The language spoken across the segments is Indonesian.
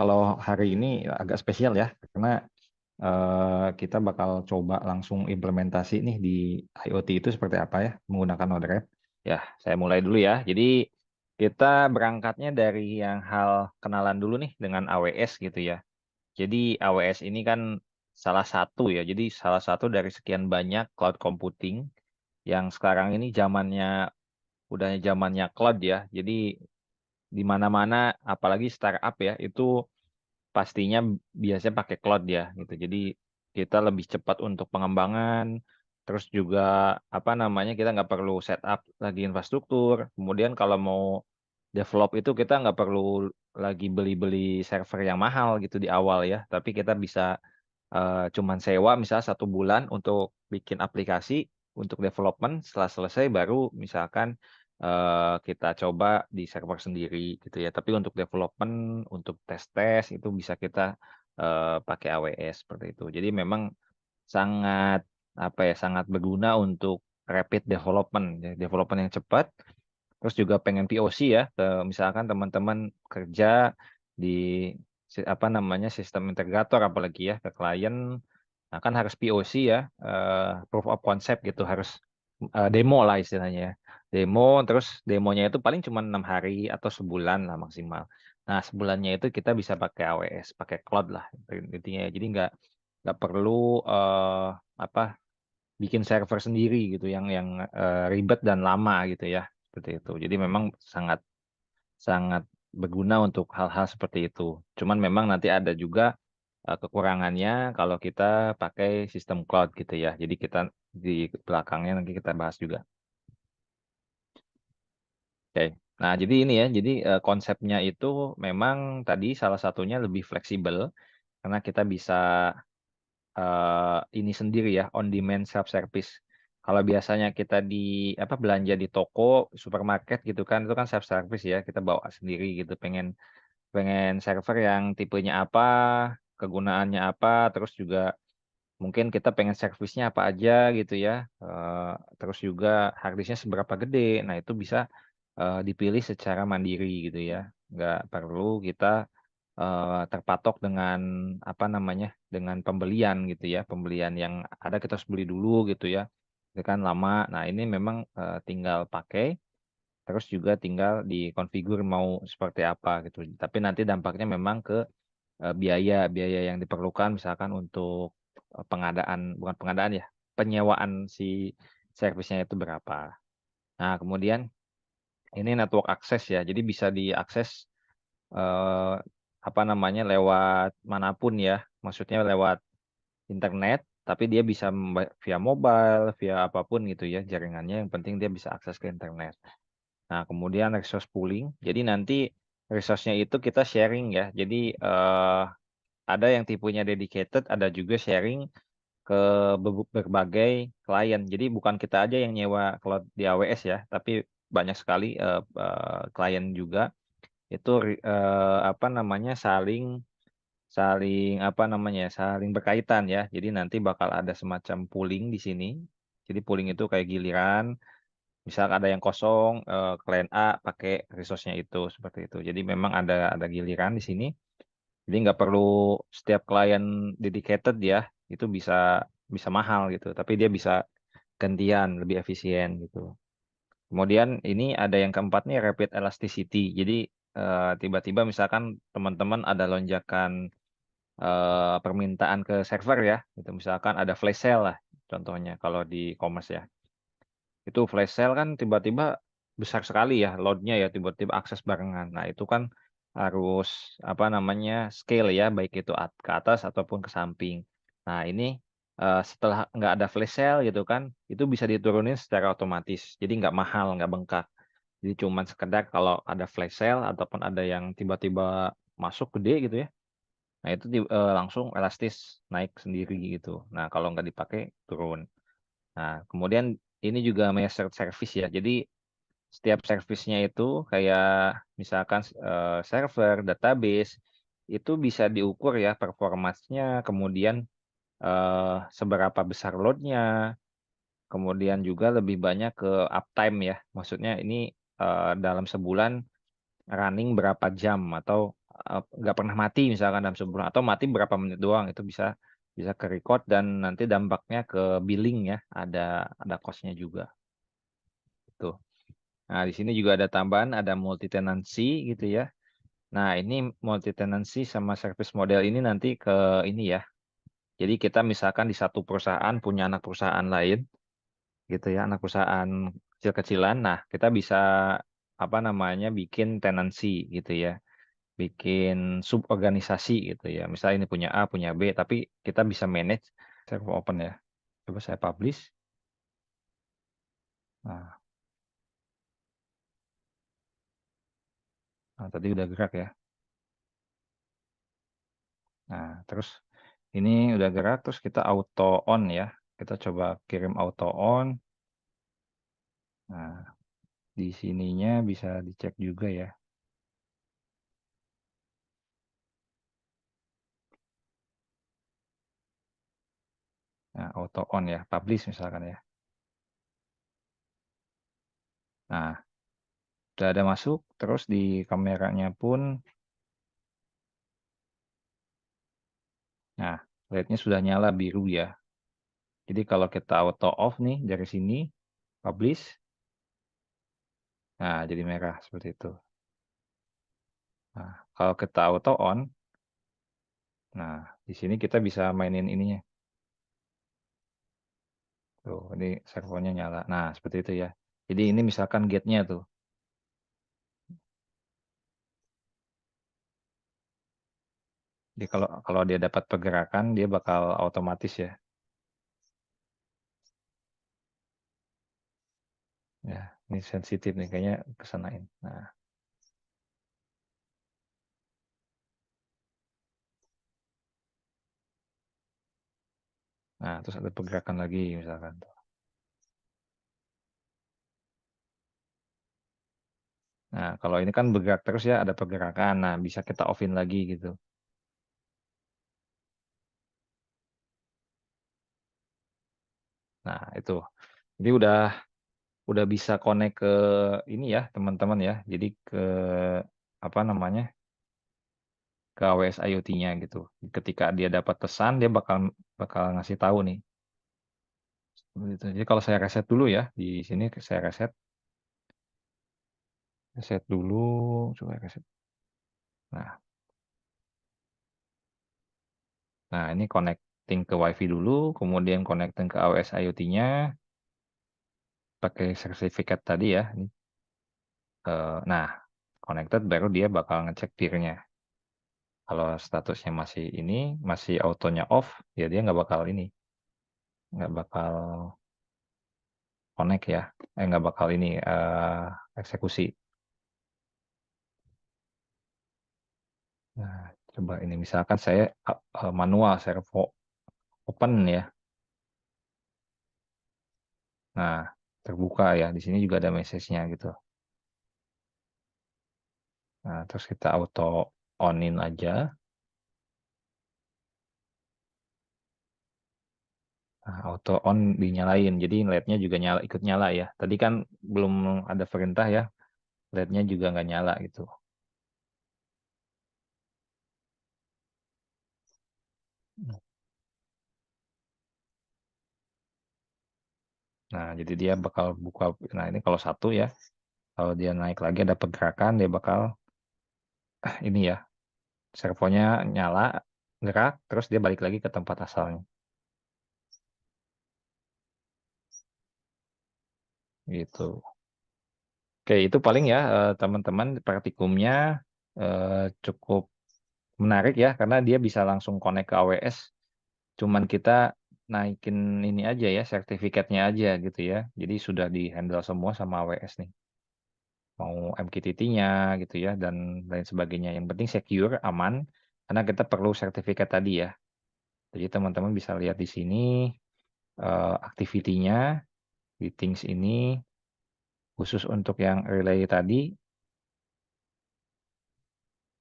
Kalau hari ini agak spesial ya, karena kita bakal coba langsung implementasi nih di IoT itu seperti apa ya, menggunakan Node-RED. Ya, saya mulai dulu ya. Jadi kita berangkatnya dari yang hal kenalan dulu nih dengan AWS gitu ya. Jadi AWS ini kan salah satu ya, jadi salah satu dari sekian banyak cloud computing yang sekarang ini udah zamannya cloud ya. Jadi di mana-mana, apalagi startup ya, itu pastinya biasanya pakai cloud ya gitu. Jadi kita lebih cepat untuk pengembangan, terus juga apa namanya kita nggak perlu setup lagi infrastruktur. Kemudian kalau mau develop itu kita nggak perlu lagi beli-beli server yang mahal gitu di awal ya, tapi kita bisa cuman sewa misalnya 1 bulan untuk bikin aplikasi untuk development. Setelah selesai baru misalkan kita coba di server sendiri gitu ya. Tapi untuk development, untuk tes-tes itu bisa kita pakai AWS seperti itu. Jadi memang sangat apa ya, sangat berguna untuk rapid development, ya, development yang cepat. Terus juga pengen POC ya, misalkan teman-teman kerja di apa namanya sistem integrator apalagi ya ke klien, nah kan harus POC ya, proof of concept gitu, harus demo lah istilahnya ya. Demo, terus demonya itu paling cuma 6 hari atau sebulan lah maksimal. Nah sebulannya itu kita bisa pakai AWS, pakai cloud lah intinya ya. Jadi nggak perlu eh, apa bikin server sendiri gitu yang ribet dan lama gitu ya, seperti itu. Jadi memang sangat sangat berguna untuk hal-hal seperti itu. Cuman memang nanti ada juga kekurangannya kalau kita pakai sistem cloud gitu ya. Jadi kita di belakangnya nanti kita bahas juga. Oke. Nah, jadi ini ya. Jadi konsepnya itu memang tadi salah satunya lebih fleksibel karena kita bisa ini sendiri ya, on demand self service. Kalau biasanya kita di apa belanja di toko, supermarket gitu kan, itu kan self service ya, kita bawa sendiri gitu. Pengen pengen server yang tipenya apa, kegunaannya apa, terus juga mungkin kita pengen servisnya apa aja gitu ya. Terus juga harddisknya seberapa gede. Nah, itu bisa dipilih secara mandiri gitu ya. Nggak perlu kita terpatok dengan apa namanya, dengan pembelian gitu ya, pembelian yang ada kita harus beli dulu gitu ya, itu kan lama. Nah ini memang tinggal pakai, terus juga tinggal dikonfigur mau seperti apa gitu. Tapi nanti dampaknya memang ke biaya biaya yang diperlukan misalkan untuk pengadaan, bukan pengadaan ya, penyewaan si servisnya itu berapa. Nah kemudian ini network access ya, jadi bisa diakses eh, apa namanya lewat manapun ya, maksudnya lewat internet, tapi dia bisa via mobile, via apapun gitu ya jaringannya, yang penting dia bisa akses ke internet. Nah, kemudian resource pooling, jadi nanti resource-nya itu kita sharing ya, jadi ada yang tipenya dedicated, ada juga sharing ke berbagai klien. Jadi bukan kita aja yang nyewa cloud di AWS ya, tapi banyak sekali klien juga itu apa namanya saling saling apa namanya saling berkaitan ya. Jadi nanti bakal ada semacam pooling di sini. Jadi pooling itu kayak giliran, misal ada yang kosong, klien A pakai resource-nya itu seperti itu. Jadi memang ada giliran di sini. Jadi nggak perlu setiap klien dedicated ya, itu bisa bisa mahal gitu. Tapi dia bisa gantian, lebih efisien gitu. Kemudian ini ada yang keempat nih, rapid elasticity. Jadi tiba-tiba misalkan teman-teman ada lonjakan permintaan ke server ya, itu misalkan ada flash sale lah, contohnya kalau di commerce ya. Itu flash sale kan tiba-tiba besar sekali ya loadnya ya, tiba-tiba akses barengan. Nah itu kan harus apa namanya scale ya, baik itu ke atas ataupun ke samping. Nah ini setelah nggak ada flash sale gitu kan, itu bisa diturunin secara otomatis. Jadi nggak mahal, nggak bengkak. Jadi cuman sekedar kalau ada flash sale ataupun ada yang tiba-tiba masuk gede gitu ya. Nah, itu langsung elastis naik sendiri gitu. Nah, kalau nggak dipakai turun. Nah, kemudian ini juga measured service ya. Jadi setiap servisnya itu kayak misalkan server, database itu bisa diukur ya performanya, kemudian seberapa besar loadnya, kemudian juga lebih banyak ke uptime ya. Maksudnya ini dalam sebulan running berapa jam atau nggak pernah mati misalkan dalam sebulan atau mati berapa menit doang itu bisa bisa ke record dan nanti dampaknya ke billing ya ada cost-nya juga tuh. Nah, di sini juga ada tambahan ada multi tenancy gitu ya. Nah, ini multi tenancy sama service model ini nanti ke ini ya. Jadi kita misalkan di satu perusahaan punya anak perusahaan lain gitu ya, anak perusahaan kecil-kecilan. Nah, kita bisa apa namanya bikin tenancy gitu ya. Bikin suborganisasi gitu ya. Misalnya ini punya A, punya B, tapi kita bisa manage. Saya open ya. Coba saya publish. Nah, tadi udah gerak ya. Nah, terus ini udah gerak, terus kita auto on ya. Kita coba kirim auto on. Nah, di sininya bisa dicek juga ya. Nah, auto on ya, publish misalkan ya. Nah, udah ada masuk, terus di kameranya pun, nah, LED-nya sudah nyala biru ya. Jadi kalau kita auto off nih dari sini, publish, nah jadi merah seperti itu. Nah, kalau kita auto on, nah di sini kita bisa mainin ininya. Tuh, ini servonya nyala. Nah, seperti itu ya. Jadi ini misalkan gate-nya tuh. Jadi kalau kalau dia dapat pergerakan, dia bakal otomatis ya. Ya, ini sensitif nih kayaknya kesanain. Nah, nah terus ada pergerakan lagi misalkan. Nah, kalau ini kan bergerak terus ya, ada pergerakan. Nah, bisa kita offin lagi gitu. Nah, itu. Jadi udah bisa connect ke ini ya, teman-teman ya. Jadi ke apa namanya? Ke AWS IoT-nya gitu. Ketika dia dapat pesan, dia bakal bakal ngasih tahu nih. Gitu. Jadi kalau saya reset dulu ya, di sini saya reset, reset dulu, coba reset. Nah, nah ini connecting ke WiFi dulu, kemudian connecting ke AWS IoT-nya, pakai sertifikat tadi ya. Ini, nah, connected baru dia bakal ngecek peer-nya. Kalau statusnya masih ini, masih autonya off, ya dia nggak bakal ini, nggak bakal connect ya, nggak bakal ini eksekusi. Nah, coba ini misalkan saya manual servo open ya. Nah, terbuka ya. Di sini juga ada message-nya gitu. Nah, terus kita auto on-in aja. Nah, auto on dinyalain. Jadi LED-nya juga nyala, ikut nyala ya. Tadi kan belum ada perintah ya. LED-nya juga nggak nyala gitu. Nah, jadi dia bakal buka. Nah, ini kalau satu ya. Kalau dia naik lagi ada pergerakan, dia bakal ini ya. Servonya nyala, gerak, terus dia balik lagi ke tempat asalnya. Gitu. Oke, itu paling ya teman-teman praktikumnya cukup menarik ya karena dia bisa langsung connect ke AWS. Cuman kita naikin ini aja ya sertifikatnya aja gitu ya. Jadi sudah di handle semua sama AWS nih. Mau MQTT-nya gitu ya dan lain sebagainya. Yang penting secure, aman karena kita perlu sertifikat tadi ya. Jadi teman-teman bisa lihat di sini activity-nya di Things ini khusus untuk yang relay tadi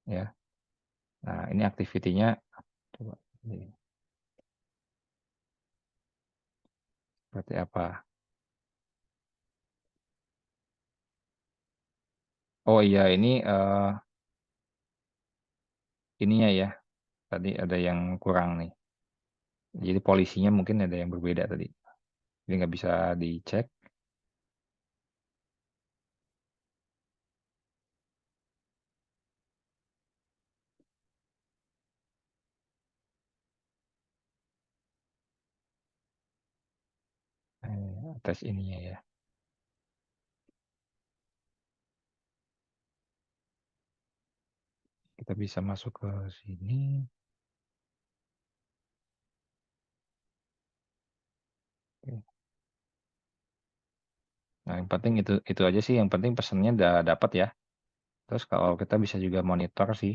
ya. Nah, ini activity-nya coba ini seperti apa? Oh iya, ini ininya ya, tadi ada yang kurang nih. Jadi polisinya mungkin ada yang berbeda tadi. Jadi nggak bisa dicek. Atas ininya ya. Kita bisa masuk ke sini. Oke. Nah, yang penting itu aja sih. Yang penting pesannya udah dapat ya. Terus kalau kita bisa juga monitor sih.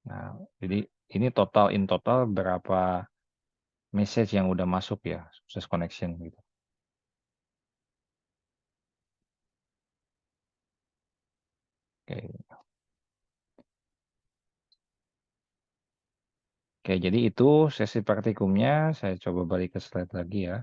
Nah, jadi ini in total berapa message yang udah masuk ya, sukses connection gitu. Oke. Oke, jadi itu sesi praktikumnya. Saya coba balik ke slide lagi ya.